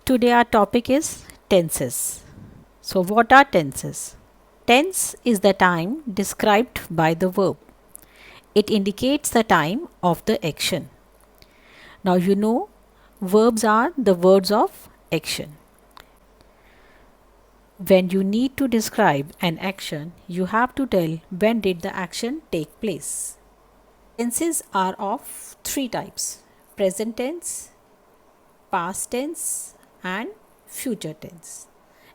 Today our topic is tenses. So what are tenses? Tense is the time described by the verb. It indicates the time of the action. Now you know verbs are the words of action. When you need to describe an action, you have to tell when did the action take place. Tenses are of three types: present tense, past tense, and future tense.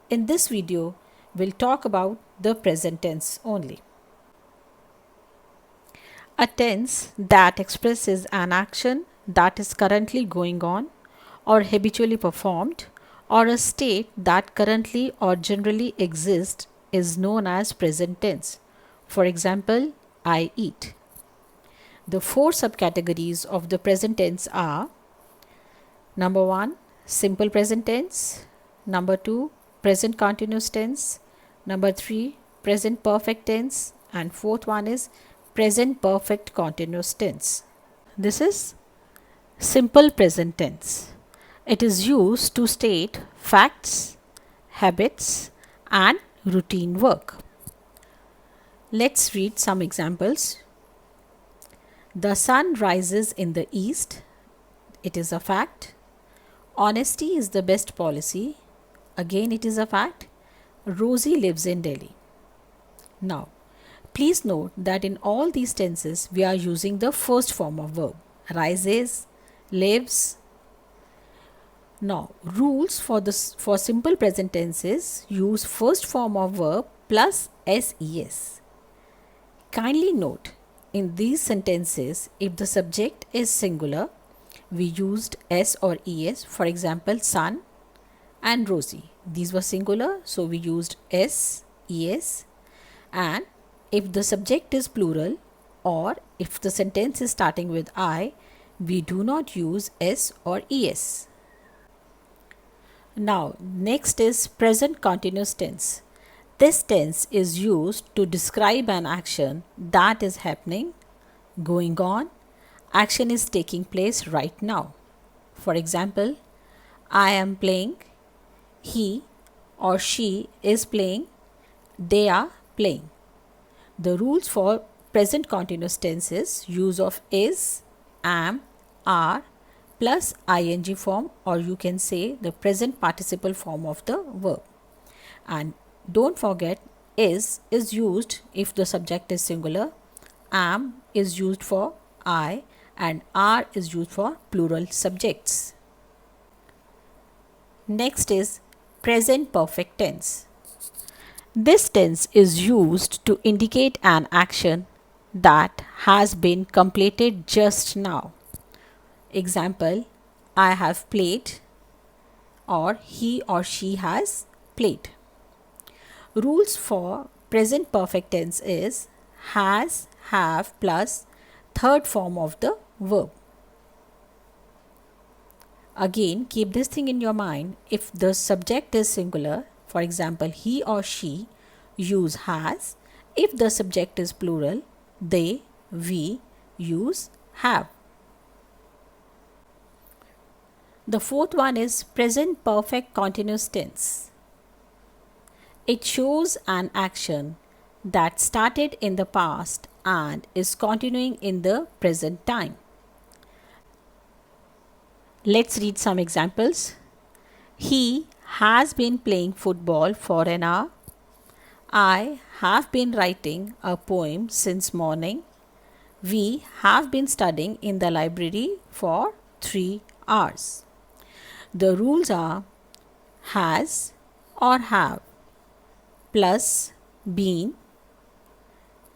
In this video, we'll talk about the present tense only. A tense that expresses an action that is currently going on or habitually performed, or a state that currently or generally exists, is known as present tense. For example, I eat. The four subcategories of the present tense are: number 1, simple present tense; number 2, present continuous tense; number 3, present perfect tense; and fourth one is present perfect continuous tense. This is simple present tense. It is used to state facts, habits, and routine work. Let's read some examples. The sun rises in the east. It is a fact. Honesty is the best policy. Again, it is a fact. Rosie lives in Delhi. Now, please note that in all these tenses, we are using the first form of verb: rises, lives. Now, rules for simple present tenses: use first form of verb plus ses. Kindly note, in these sentences, if the subject is singular, we used s or es. For example, sun and Rosie. These were singular, so we used s, es. And if the subject is plural, or if the sentence is starting with I, we do not use s or es. Now, next is present continuous tense. This tense is used to describe an action that is happening, going on. Action is taking place right now. For example, I am playing, he or she is playing, they are playing. The rules for present continuous tense is use of is, am, are plus ing form, or you can say the present participle form of the verb. And don't forget, is used if the subject is singular, am is used for I, and are is used for plural subjects. Next is present perfect tense. This tense is used to indicate an action that has been completed just now. Example, I have played, or he or she has played. Rules for present perfect tense is has, have plus third form of the verb. Again, keep this thing in your mind. If the subject is singular, for example, he or she, use has. If the subject is plural, they, we, use have. The fourth one is present perfect continuous tense. It shows an action that started in the past and is continuing in the present time. Let's read some examples. He has been playing football for an hour. I have been writing a poem since morning. We have been studying in the library for 3 hours. The rules are has or have plus been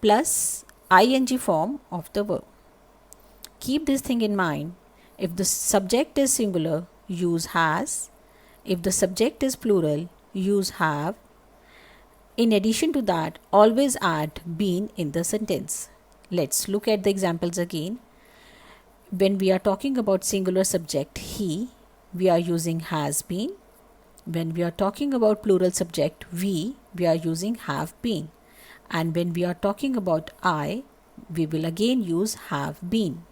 plus ing form of the verb. Keep this thing in mind. If the subject is singular, use has. If the subject is plural, use have. In addition to that, always add been in the sentence. Let's look at the examples again. When we are talking about singular subject he, we are using has been. When we are talking about plural subject we are using have been. And when we are talking about I, we will again use have been.